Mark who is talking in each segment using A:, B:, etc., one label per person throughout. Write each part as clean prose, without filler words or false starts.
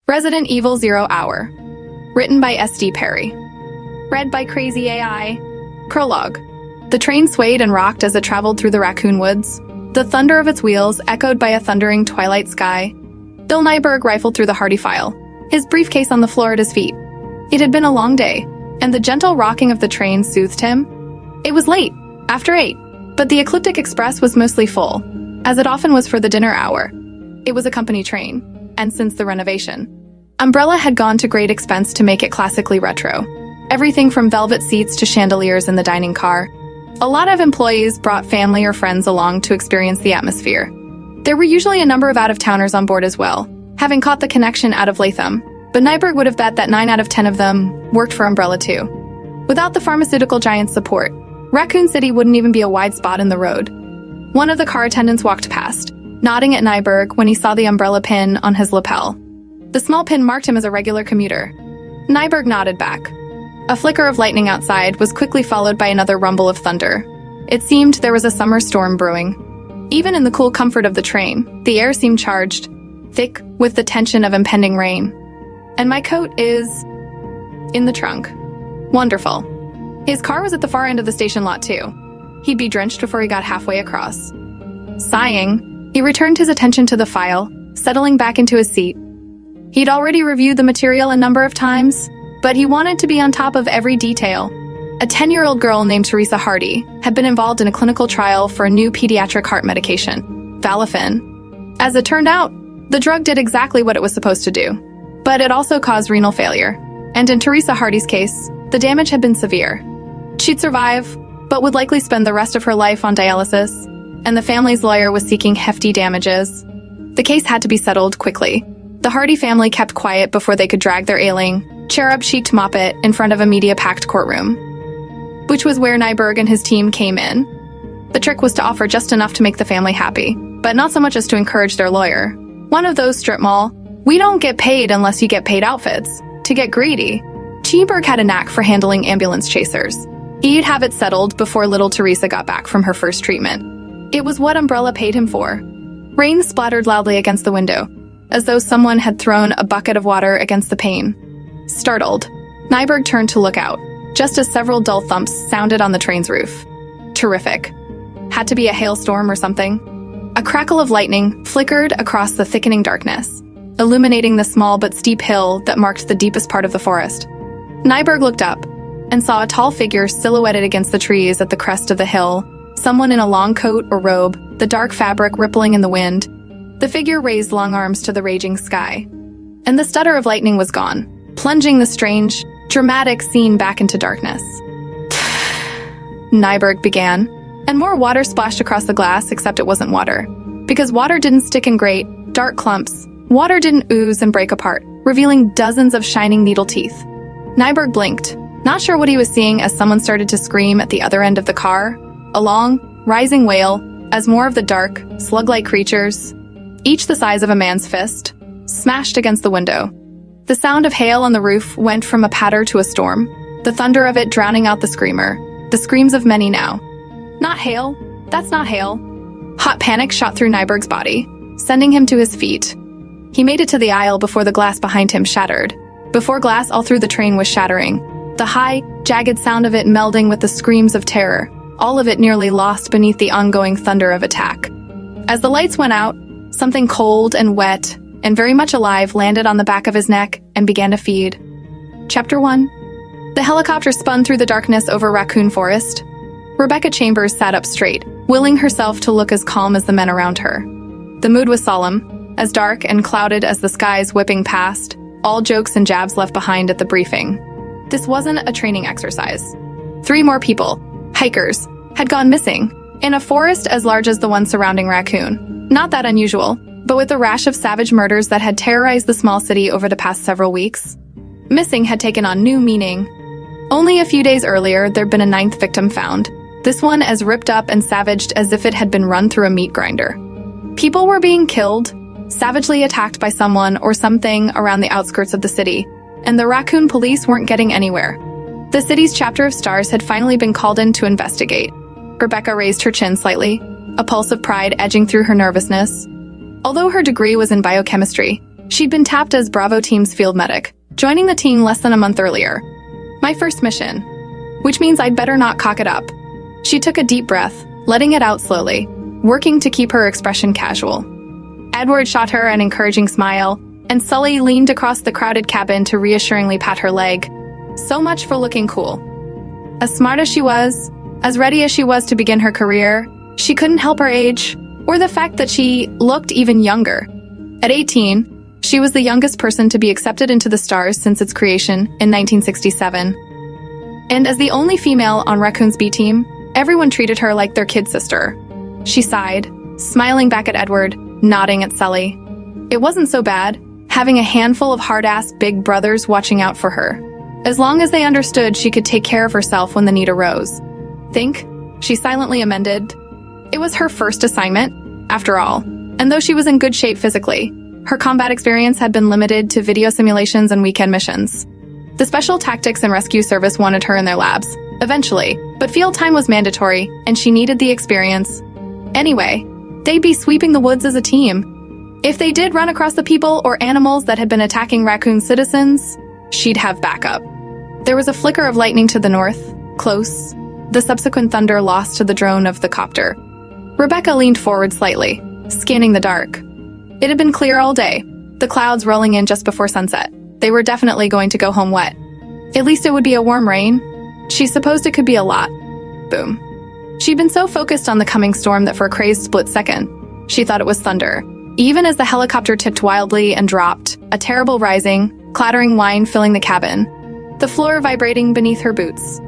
A: Resident Evil Zero Hour. Written by S.D. Perry. Read by Crazy AI. Prologue. The train swayed and rocked as it traveled through the Raccoon Woods, the thunder of its wheels echoed by a thundering twilight sky. Bill Nyberg rifled through the hardy file, his briefcase on the floor at his feet. It had been a long day, and the gentle rocking of the train soothed him. It was late, after 8, but the Ecliptic Express was mostly full, as it often was for the dinner hour. It was a company train, and since the renovation, Umbrella had gone to great expense to make it classically retro. Everything from velvet seats to chandeliers in the dining car. A lot of employees brought family or friends along to experience the atmosphere. There were usually a number of out-of-towners on board as well, having caught the connection out of Latham, but Nyberg would have bet that 9 out of 10 of them worked for Umbrella too. Without the pharmaceutical giant's support, Racoon City wouldn't even be a wide spot in the road. One of the car attendants walked past, nodding at Nyberg when he saw the Umbrella pin on his lapel. The small pin marked him as a regular commuter. Nyberg nodded back. A flicker of lightning outside was quickly followed by another rumble of thunder. It seemed there was a summer storm brewing. Even in the cool comfort of the train, the air seemed charged, thick with the tension of impending rain. And my coat is in the trunk. Wonderful. His car was at the far end of the station lot too. He'd be drenched before he got halfway across. Sighing, he returned his attention to the file, settling back into his seat. He'd already reviewed the material a number of times, but he wanted to be on top of every detail. A 10-year-old girl named Teresa Hardy had been involved in a clinical trial for a new pediatric heart medication, Valafin. As it turned out, the drug did exactly what it was supposed to do, but it also caused renal failure. And in Teresa Hardy's case, the damage had been severe. She'd survive, but would likely spend the rest of her life on dialysis, and the family's lawyer was seeking hefty damages. The case had to be settled quickly. The Hardy family kept quiet before they could drag their ailing, cherub-cheeked moppet in front of a media-packed courtroom, which was where Nyberg and his team came in. The trick was to offer just enough to make the family happy, but not so much as to encourage their lawyer. One of those strip mall, we don't get paid unless you get paid outfits, to get greedy. Nyberg had a knack for handling ambulance chasers. He'd have it settled before little Teresa got back from her first treatment. It was what Umbrella paid him for. Rain splattered loudly against the window, as though someone had thrown a bucket of water against the pane. Startled, Nyberg turned to look out, just as several dull thumps sounded on the train's roof. Terrific. Had to be a hailstorm or something. A crackle of lightning flickered across the thickening darkness, illuminating the small but steep hill that marked the deepest part of the forest. Nyberg looked up and saw a tall figure silhouetted against the trees at the crest of the hill, someone in a long coat or robe, the dark fabric rippling in the wind. The figure raised long arms to the raging sky, and the stutter of lightning was gone, plunging the strange, dramatic scene back into darkness. Nyberg began, and more water splashed across the glass, except it wasn't water. Because water didn't stick in great, dark clumps, water didn't ooze and break apart, revealing dozens of shining needle teeth. Nyberg blinked, not sure what he was seeing as someone started to scream at the other end of the car, a long, rising wail, as more of the dark, slug-like creatures, each the size of a man's fist, smashed against the window. The sound of hail on the roof went from a patter to a storm, the thunder of it drowning out the screamer, the screams of many now. Not hail. That's not hail. Hot panic shot through Nyberg's body, sending him to his feet. He made it to the aisle before the glass behind him shattered. Before glass all through the train was shattering, the high, jagged sound of it melding with the screams of terror, all of it nearly lost beneath the ongoing thunder of attack. As the lights went out, something cold and wet and very much alive landed on the back of his neck and began to feed. Chapter 1. The helicopter spun through the darkness over Raccoon Forest. Rebecca Chambers sat up straight, willing herself to look as calm as the men around her. The mood was solemn, as dark and clouded as the skies whipping past, all jokes and jabs left behind at the briefing. This wasn't a training exercise. 3 more people, hikers, had gone missing, in a forest as large as the one surrounding Raccoon. Not that unusual, but with the rash of savage murders that had terrorized the small city over the past several weeks, missing had taken on new meaning. Only a few days earlier, there'd been a 9th victim found, this one as ripped up and savaged as if it had been run through a meat grinder. People were being killed, savagely attacked by someone or something around the outskirts of the city, and the Raccoon police weren't getting anywhere. The city's chapter of STARS had finally been called in to investigate. Rebecca raised her chin slightly, a pulse of pride edging through her nervousness. Although her degree was in biochemistry, She'd been tapped as Bravo Team's field medic, joining the team less than a month earlier. My first mission. Which means I'd better not cock it up. She took a deep breath, letting it out slowly, working to keep her expression casual. Edward shot her an encouraging smile, and Sully leaned across the crowded cabin to reassuringly pat her leg. So much for looking cool. As smart as she was, as ready as she was to begin her career, she couldn't help her age, or the fact that she looked even younger. At 18, she was the youngest person to be accepted into the stars since its creation in 1967. And as the only female on Racoon's B team, everyone treated her like their kid sister. She sighed, smiling back at Edward, nodding at Sully. It wasn't so bad, having a handful of hard-ass big brothers watching out for her. As long as they understood she could take care of herself when the need arose. Think? She silently amended. It was her first assignment, after all, and though she was in good shape physically, her combat experience had been limited to video simulations and weekend missions. The Special Tactics and Rescue Service wanted her in their labs, eventually, but field time was mandatory, and she needed the experience. Anyway, they'd be sweeping the woods as a team. If they did run across the people or animals that had been attacking Racoon citizens, she'd have backup. There was a flicker of lightning to the north, close, the subsequent thunder lost to the drone of the copter. Rebecca leaned forward slightly, scanning the dark. It had been clear all day, the clouds rolling in just before sunset. They were definitely going to go home wet. At least it would be a warm rain. She supposed it could be a lot. Boom. She'd been so focused on the coming storm that for a crazed split second, she thought it was thunder. Even as the helicopter tipped wildly and dropped, a terrible rising, clattering whine filling the cabin, the floor vibrating beneath her boots.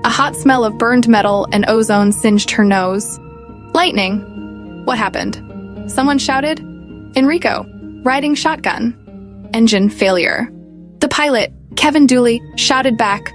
A: A hot smell of burned metal and ozone singed her nose. Lightning. What happened? Someone shouted. Enrico, riding shotgun. Engine failure. The pilot, Kevin Dooley, shouted back.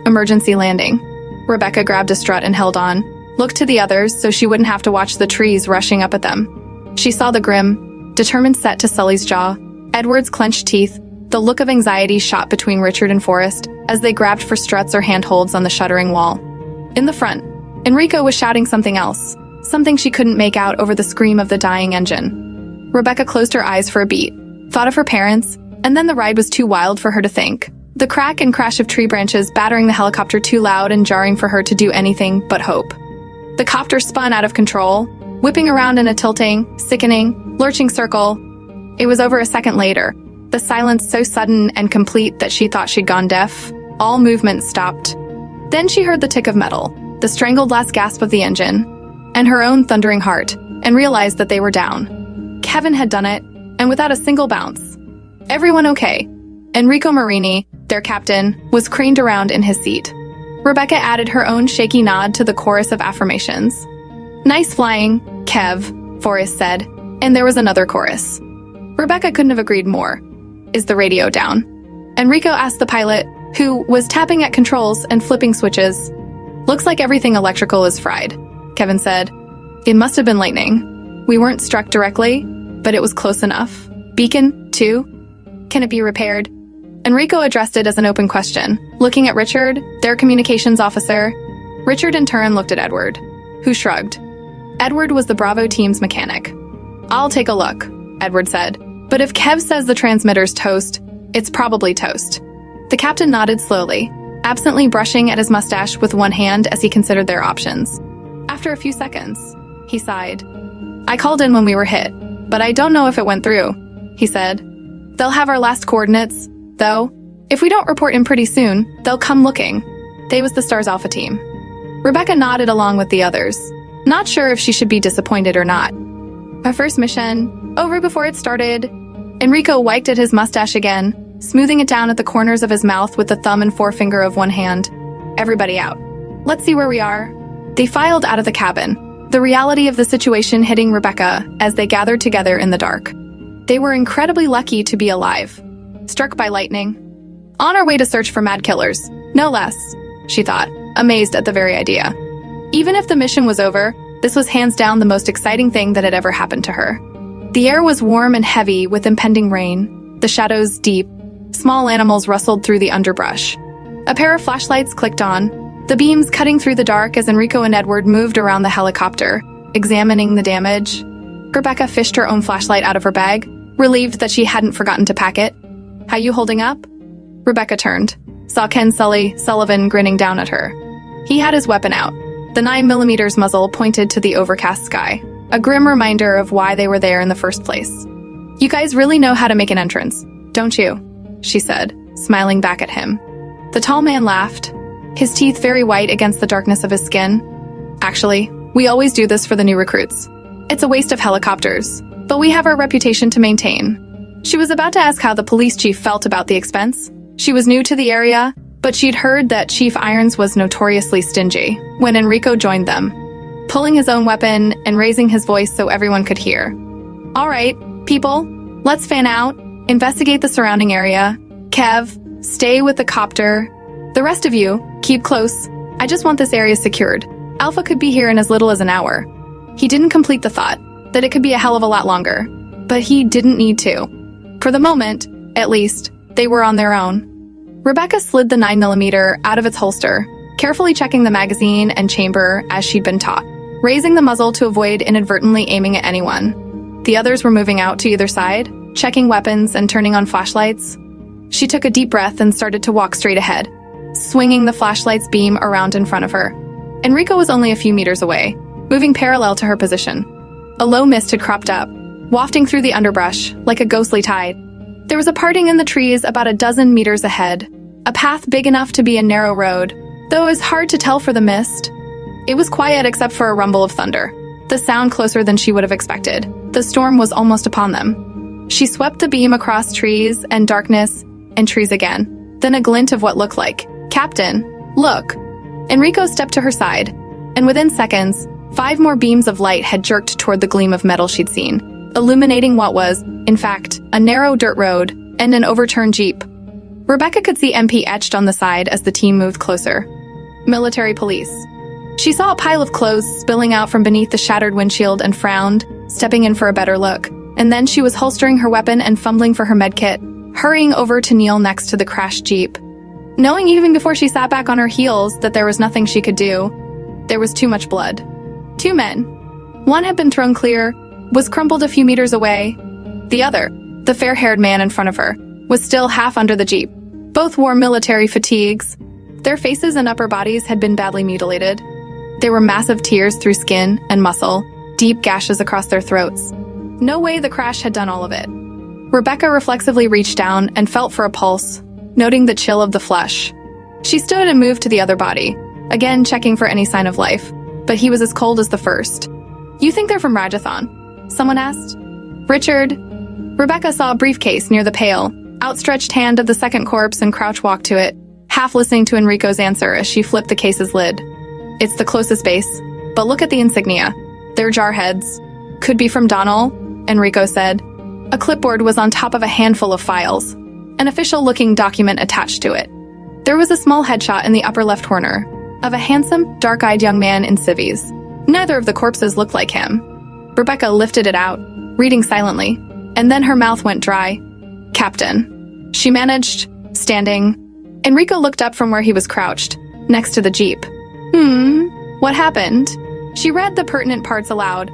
A: Emergency landing. Rebecca grabbed a strut and held on, looked to the others so she wouldn't have to watch the trees rushing up at them. She saw the grim, determined set to Sully's jaw, Edward's clenched teeth, the look of anxiety shot between Richard and Forrest as they grabbed for struts or handholds on the shuddering wall. In the front, Enrico was shouting something else, something she couldn't make out over the scream of the dying engine. Rebecca closed her eyes for a beat, thought of her parents, and then the ride was too wild for her to think. The crack and crash of tree branches battering the helicopter too loud and jarring for her to do anything but hope. The copter spun out of control, whipping around in a tilting, sickening, lurching circle. It was over a second later, the silence so sudden and complete that she thought she'd gone deaf. All movement stopped. Then she heard the tick of metal, the strangled last gasp of the engine, and her own thundering heart, and realized that they were down. Kevin had done it, and without a single bounce. Everyone okay. Enrico Marini, their captain, was craned around in his seat. Rebecca added her own shaky nod to the chorus of affirmations. Nice flying, Kev, Forrest said, and there was another chorus. Rebecca couldn't have agreed more. Is the radio down? Enrico asked the pilot, who was tapping at controls and flipping switches. Looks like everything electrical is fried, Kevin said. It must have been lightning. We weren't struck directly, but it was close enough. Beacon, too? Can it be repaired? Enrico addressed it as an open question, looking at Richard, their communications officer. Richard in turn looked at Edward, who shrugged. Edward was the Bravo team's mechanic. I'll take a look, Edward said. But if Kev says the transmitter's toast, it's probably toast. The captain nodded slowly, absently brushing at his mustache with one hand as he considered their options. After a few seconds, he sighed. I called in when we were hit, but I don't know if it went through, he said. They'll have our last coordinates, though. If we don't report in pretty soon, they'll come looking. They was the Stars Alpha team. Rebecca nodded along with the others, not sure if she should be disappointed or not. Our first mission, over before it started. Enrico wiped at his mustache again, smoothing it down at the corners of his mouth with the thumb and forefinger of one hand. Everybody out. Let's see where we are. They filed out of the cabin, the reality of the situation hitting Rebecca as they gathered together in the dark. They were incredibly lucky to be alive. Struck by lightning. On our way to search for mad killers, no less, she thought, amazed at the very idea. Even if the mission was over, this was hands down the most exciting thing that had ever happened to her. The air was warm and heavy with impending rain, the shadows deep, small animals rustled through the underbrush. A pair of flashlights clicked on, the beams cutting through the dark as Enrico and Edward moved around the helicopter, examining the damage. Rebecca fished her own flashlight out of her bag, relieved that she hadn't forgotten to pack it. "How you holding up?" Rebecca turned, saw Ken Sullivan grinning down at her. He had his weapon out, the 9mm muzzle pointed to the overcast sky, a grim reminder of why they were there in the first place. "You guys really know how to make an entrance, don't you?" she said, smiling back at him. The tall man laughed, his teeth very white against the darkness of his skin. "Actually, we always do this for the new recruits. It's a waste of helicopters, but we have our reputation to maintain." She was about to ask how the police chief felt about the expense. She was new to the area, but she'd heard that Chief Irons was notoriously stingy when Enrico joined them, pulling his own weapon and raising his voice so everyone could hear. "All right, people, let's fan out, investigate the surrounding area. Kev, stay with the copter. The rest of you, keep close. I just want this area secured. Alpha could be here in as little as an hour." He didn't complete the thought that it could be a hell of a lot longer, but he didn't need to. For the moment, at least, they were on their own. Rebecca slid the 9mm out of its holster, carefully checking the magazine and chamber as she'd been taught, raising the muzzle to avoid inadvertently aiming at anyone. The others were moving out to either side, checking weapons and turning on flashlights. She took a deep breath and started to walk straight ahead, swinging the flashlight's beam around in front of her. Enrico was only a few meters away, moving parallel to her position. A low mist had cropped up, wafting through the underbrush like a ghostly tide. There was a parting in the trees about a dozen meters ahead, a path big enough to be a narrow road, though it was hard to tell for the mist. It was quiet except for a rumble of thunder, the sound closer than she would have expected. The storm was almost upon them. She swept the beam across trees and darkness and trees again, then a glint of what looked like, "Captain, look." Enrico stepped to her side, and within seconds, 5 more beams of light had jerked toward the gleam of metal she'd seen, illuminating what was, in fact, a narrow dirt road and an overturned Jeep. Rebecca could see MP etched on the side as the team moved closer. Military police. She saw a pile of clothes spilling out from beneath the shattered windshield and frowned, stepping in for a better look. And then she was holstering her weapon and fumbling for her medkit, hurrying over to kneel next to the crashed Jeep. Knowing even before she sat back on her heels that there was nothing she could do, there was too much blood. 2 men. One had been thrown clear, was crumpled a few meters away. The other, the fair-haired man in front of her, was still half under the Jeep. Both wore military fatigues. Their faces and upper bodies had been badly mutilated. There were massive tears through skin and muscle, deep gashes across their throats. No way the crash had done all of it. Rebecca reflexively reached down and felt for a pulse, noting the chill of the flesh. She stood and moved to the other body, again checking for any sign of life, but he was as cold as the first. "You think they're from Ragathon?" someone asked. "Richard." Rebecca saw a briefcase near the pale, outstretched hand of the second corpse and crouch walked to it, half listening to Enrico's answer as she flipped the case's lid. "It's the closest base, but look at the insignia. They're jarheads. Could be from Donnell," Enrico said. A clipboard was on top of a handful of files, an official-looking document attached to it. There was a small headshot in the upper left corner of a handsome, dark-eyed young man in civvies. Neither of the corpses looked like him. Rebecca lifted it out, reading silently, and then her mouth went dry. "Captain," she managed, standing. Enrico looked up from where he was crouched, next to the Jeep. What happened?" She read the pertinent parts aloud.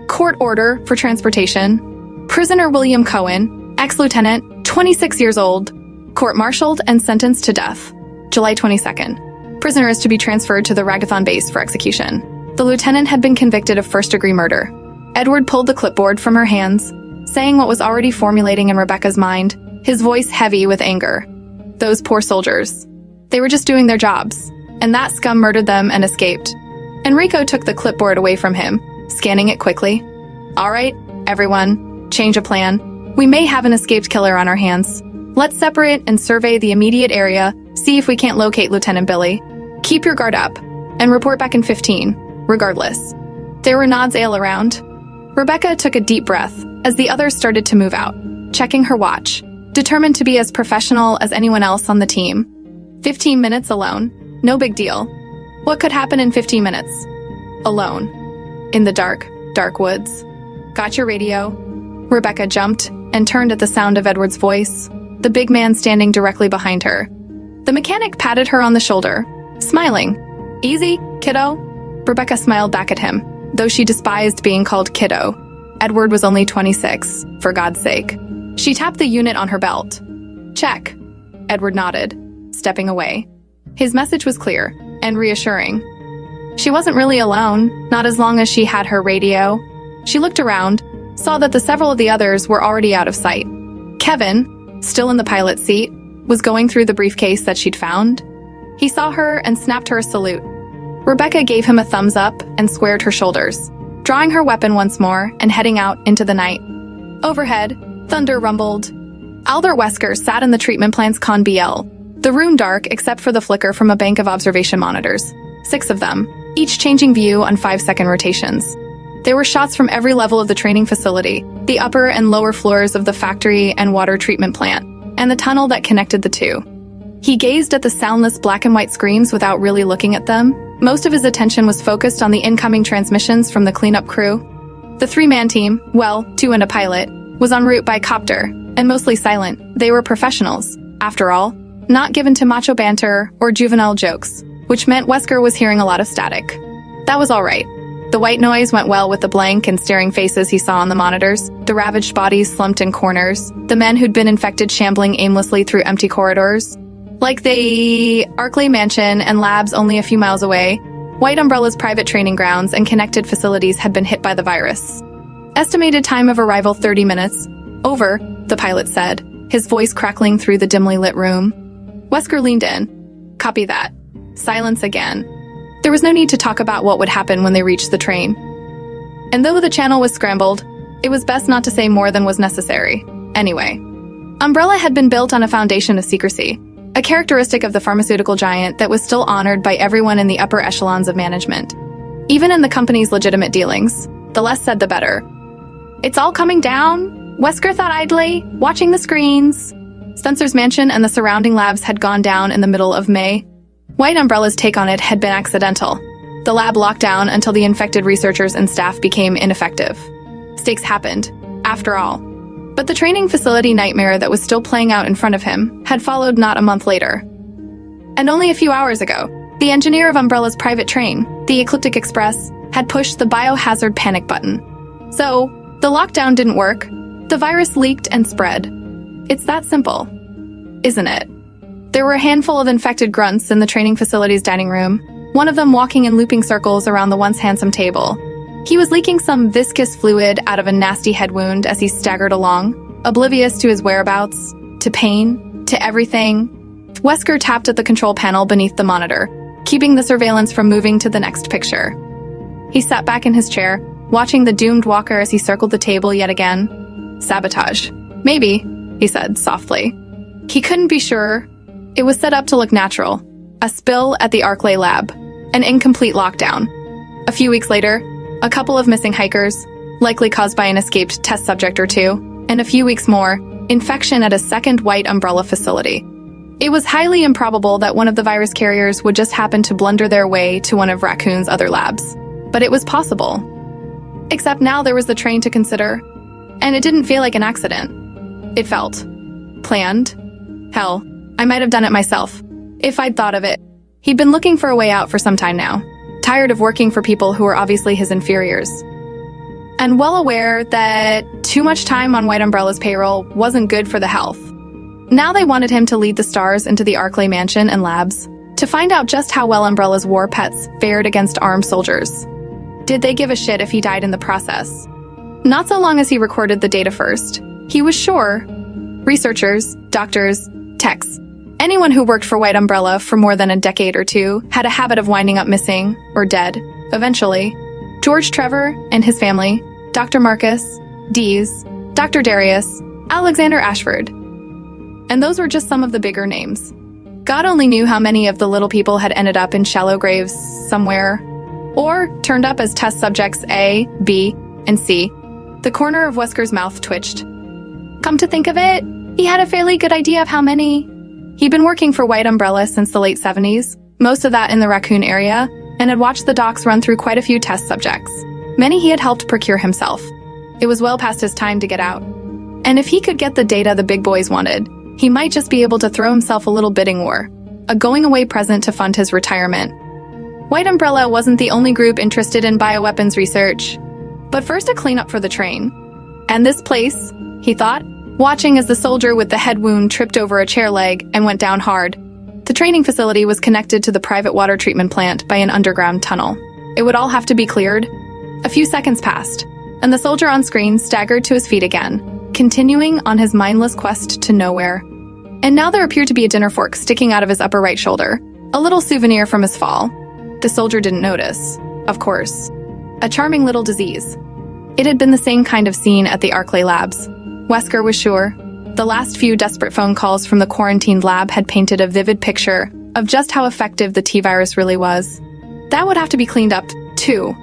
A: "Court order for transportation. Prisoner William Cohen, ex-lieutenant, 26 years old, court-martialed and sentenced to death. July 22nd. Prisoner is to be transferred to the Ragathon base for execution. The lieutenant had been convicted of first-degree murder." Edward pulled the clipboard from her hands, saying what was already formulating in Rebecca's mind, his voice heavy with anger. "Those poor soldiers. They were just doing their jobs, and that scum murdered them and escaped." Enrico took the clipboard away from him, scanning it quickly. "All right, everyone, change of plan. We may have an escaped killer on our hands. Let's separate and survey the immediate area, see if we can't locate Lieutenant Billy. Keep your guard up, and report back in 15, regardless." There were nods all around. Rebecca took a deep breath as the others started to move out, checking her watch, determined to be as professional as anyone else on the team. 15 minutes alone, no big deal. What could happen in 15 minutes? Alone. In the dark, dark woods. "Got your radio?" Rebecca jumped and turned at the sound of Edward's voice, the big man standing directly behind her. The mechanic patted her on the shoulder, smiling. "Easy, kiddo." Rebecca smiled back at him, though she despised being called kiddo. Edward was only 26, for God's sake. She tapped the unit on her belt. Check. Edward nodded, stepping away. His message was clear and reassuring. She wasn't really alone, not as long as she had her radio. She looked around, saw that several of the others were already out of sight. Kevin, still in the pilot's seat, was going through the briefcase that she'd found. He saw her and snapped her a salute. Rebecca gave him a thumbs up and squared her shoulders, drawing her weapon once more and heading out into the night. Overhead, thunder rumbled. Albert Wesker sat in the treatment plant's con BL, the room dark except for the flicker from a bank of observation monitors, 6 of them, each changing view on 5-second rotations. There were shots from every level of the training facility, the upper and lower floors of the factory and water treatment plant, and the tunnel that connected the two. He gazed at the soundless black and white screens without really looking at them. Most of his attention was focused on the incoming transmissions from the cleanup crew. The 3-man team, well, 2 and a pilot, was en route by copter, and mostly silent. They were professionals, after all, not given to macho banter or juvenile jokes, which meant Wesker was hearing a lot of static. That was all right. The white noise went well with the blank and staring faces he saw on the monitors, the ravaged bodies slumped in corners, the men who'd been infected shambling aimlessly through empty corridors. Like the Arkley mansion and labs only a few miles away, White Umbrella's private training grounds and connected facilities had been hit by the virus. Estimated time of arrival 30 minutes. Over, the pilot said, his voice crackling through the dimly lit room. Wesker leaned in. Copy that. Silence again. There was no need to talk about what would happen when they reached the train. And though the channel was scrambled, it was best not to say more than was necessary. Anyway, Umbrella had been built on a foundation of secrecy, a characteristic of the pharmaceutical giant that was still honored by everyone in the upper echelons of management. Even in the company's legitimate dealings, the less said the better. It's all coming down, Wesker thought idly, watching the screens. Spencer's mansion and the surrounding labs had gone down in the middle of May. White Umbrella's take on it had been accidental. The lab locked down until the infected researchers and staff became ineffective. Stakes happened, after all. But the training facility nightmare that was still playing out in front of him had followed not a month later. And only a few hours ago, the engineer of Umbrella's private train, the Ecliptic Express, had pushed the biohazard panic button. So, the lockdown didn't work. The virus leaked and spread. It's that simple, isn't it? There were a handful of infected grunts in the training facility's dining room, one of them walking in looping circles around the once handsome table. He was leaking some viscous fluid out of a nasty head wound as he staggered along, oblivious to his whereabouts, to pain, to everything. Wesker tapped at the control panel beneath the monitor, keeping the surveillance from moving to the next picture. He sat back in his chair, watching the doomed walker as he circled the table yet again. Sabotage. Maybe, he said softly. He couldn't be sure. It was set up to look natural. A spill at the Arkley lab. An incomplete lockdown. A few weeks later, a couple of missing hikers, likely caused by an escaped test subject or two, and a few weeks more, infection at a second White Umbrella facility. It was highly improbable that one of the virus carriers would just happen to blunder their way to one of Racoon's other labs. But it was possible. Except now there was the train to consider, and it didn't feel like an accident. It felt planned. Hell, I might have done it myself, if I'd thought of it. He'd been looking for a way out for some time now, tired of working for people who were obviously his inferiors. And well aware that too much time on White Umbrella's payroll wasn't good for the health. Now they wanted him to lead the stars into the Arkley mansion and labs, to find out just how well Umbrella's war pets fared against armed soldiers. Did they give a shit if he died in the process? Not so long as he recorded the data first. He was sure. Researchers, doctors, techs, anyone who worked for White Umbrella for more than a decade or two had a habit of winding up missing, or dead, eventually. George Trevor and his family, Dr. Marcus, Dees, Dr. Darius, Alexander Ashford. And those were just some of the bigger names. God only knew how many of the little people had ended up in shallow graves somewhere, or turned up as test subjects A, B, and C. The corner of Wesker's mouth twitched. Come to think of it, he had a fairly good idea of how many. He'd been working for White Umbrella since the late 70s, most of that in the Racoon area, and had watched the docs run through quite a few test subjects. Many he had helped procure himself. It was well past his time to get out. And if he could get the data the big boys wanted, he might just be able to throw himself a little bidding war, a going-away present to fund his retirement. White Umbrella wasn't the only group interested in bioweapons research, but first a cleanup for the train. And this place, he thought, watching as the soldier with the head wound tripped over a chair leg and went down hard. The training facility was connected to the private water treatment plant by an underground tunnel. It would all have to be cleared. A few seconds passed, and the soldier on screen staggered to his feet again, continuing on his mindless quest to nowhere. And now there appeared to be a dinner fork sticking out of his upper right shoulder, a little souvenir from his fall. The soldier didn't notice, of course. A charming little disease. It had been the same kind of scene at the Arclay labs. Wesker was sure. The last few desperate phone calls from the quarantined lab had painted a vivid picture of just how effective the T-virus really was. That would have to be cleaned up, too.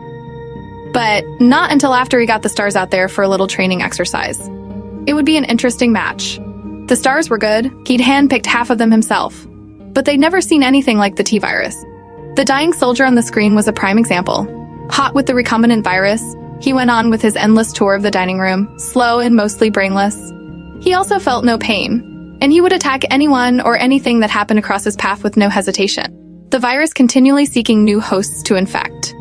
A: But not until after he got the stars out there for a little training exercise. It would be an interesting match. The stars were good. He'd handpicked half of them himself. But they'd never seen anything like the T-virus. The dying soldier on the screen was a prime example. Hot with the recombinant virus, he went on with his endless tour of the dining room, slow and mostly brainless. He also felt no pain, and he would attack anyone or anything that happened across his path with no hesitation. The virus continually seeking new hosts to infect.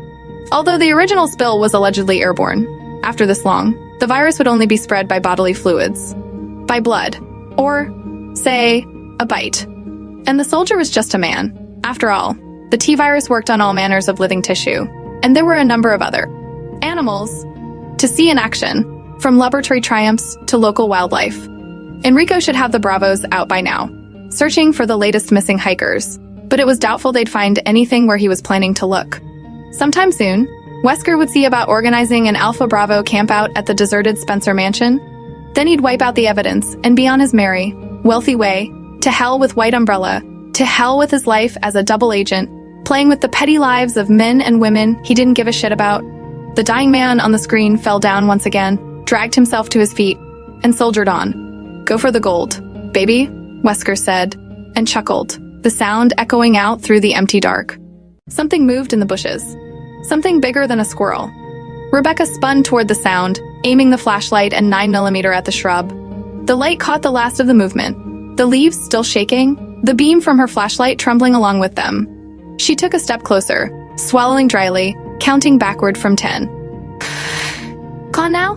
A: Although the original spill was allegedly airborne, after this long, the virus would only be spread by bodily fluids. By blood. Or, say, a bite. And the soldier was just a man. After all, the T-virus worked on all manners of living tissue, and there were a number of other animals to see in action, from laboratory triumphs to local wildlife. Enrico should have the Bravos out by now, searching for the latest missing hikers, but it was doubtful they'd find anything where he was planning to look. Sometime soon, Wesker would see about organizing an Alpha Bravo campout at the deserted Spencer mansion. Then he'd wipe out the evidence and be on his merry, wealthy way, to hell with White Umbrella, to hell with his life as a double agent, playing with the petty lives of men and women he didn't give a shit about. The dying man on the screen fell down once again, dragged himself to his feet, and soldiered on. Go for the gold, baby, Wesker said, and chuckled, the sound echoing out through the empty dark. Something moved in the bushes. Something bigger than a squirrel. Rebecca spun toward the sound, aiming the flashlight and 9mm at the shrub. The light caught the last of the movement, the leaves still shaking, the beam from her flashlight trembling along with them. She took a step closer, swallowing dryly, counting backward from 10. Gone now?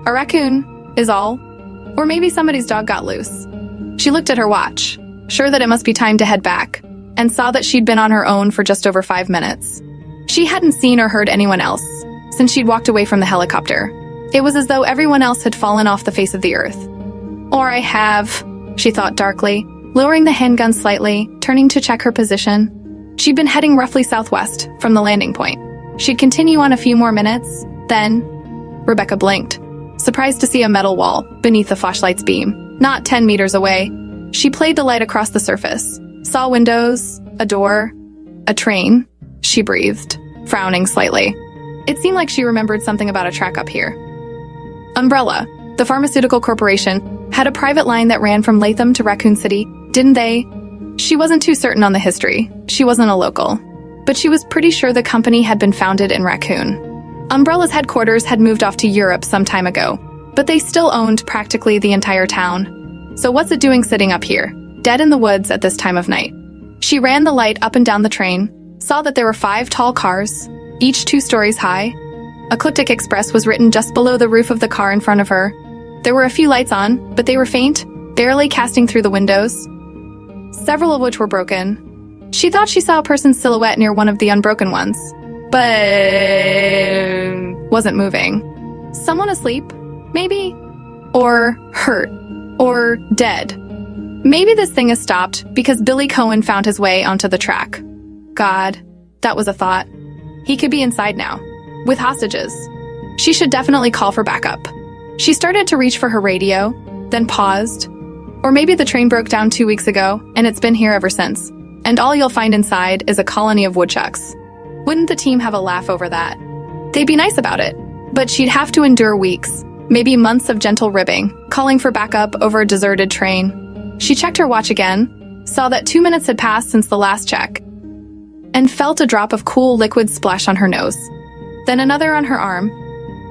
A: A raccoon, is all. Or maybe somebody's dog got loose. She looked at her watch, sure that it must be time to head back, and saw that she'd been on her own for just over 5 minutes. She hadn't seen or heard anyone else since she'd walked away from the helicopter. It was as though everyone else had fallen off the face of the earth. Or I have, she thought darkly, lowering the handgun slightly, turning to check her position. She'd been heading roughly southwest from the landing point. She'd continue on a few more minutes, then Rebecca blinked, surprised to see a metal wall beneath the flashlight's beam, not 10 meters away. She played the light across the surface, saw windows, a door, a train. She breathed, frowning slightly. It seemed like she remembered something about a track up here. Umbrella, the pharmaceutical corporation, had a private line that ran from Latham to Racoon City, didn't they? She wasn't too certain on the history. She wasn't a local. But she was pretty sure the company had been founded in Raccoon. Umbrella's headquarters had moved off to Europe some time ago, but they still owned practically the entire town. So what's it doing sitting up here, dead in the woods at this time of night? She ran the light up and down the train, saw that there were 5 tall cars, each 2 stories high. Ecliptic Express was written just below the roof of the car in front of her. There were a few lights on, but they were faint, barely casting through the windows, several of which were broken. She thought she saw a person's silhouette near one of the unbroken ones, but wasn't moving. Someone asleep, maybe? Or hurt, or dead. Maybe this thing has stopped because Billy Cohen found his way onto the track. God, that was a thought. He could be inside now, with hostages. She should definitely call for backup. She started to reach for her radio, then paused. Or maybe the train broke down 2 weeks ago, and it's been here ever since. And all you'll find inside is a colony of woodchucks. Wouldn't the team have a laugh over that? They'd be nice about it, but she'd have to endure weeks, maybe months of gentle ribbing, calling for backup over a deserted train. She checked her watch again, saw that 2 minutes had passed since the last check, and felt a drop of cool liquid splash on her nose. Then another on her arm.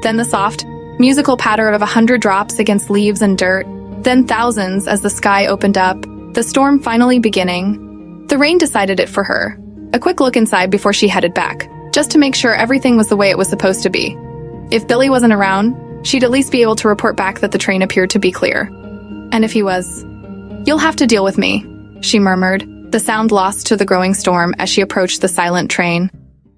A: Then the soft, musical patter of 100 drops against leaves and dirt. Then thousands as the sky opened up, the storm finally beginning. The rain decided it for her. A quick look inside before she headed back, just to make sure everything was the way it was supposed to be. If Billy wasn't around, she'd at least be able to report back that the train appeared to be clear. And if he was? "You'll have to deal with me," she murmured, the sound lost to the growing storm as she approached the silent train.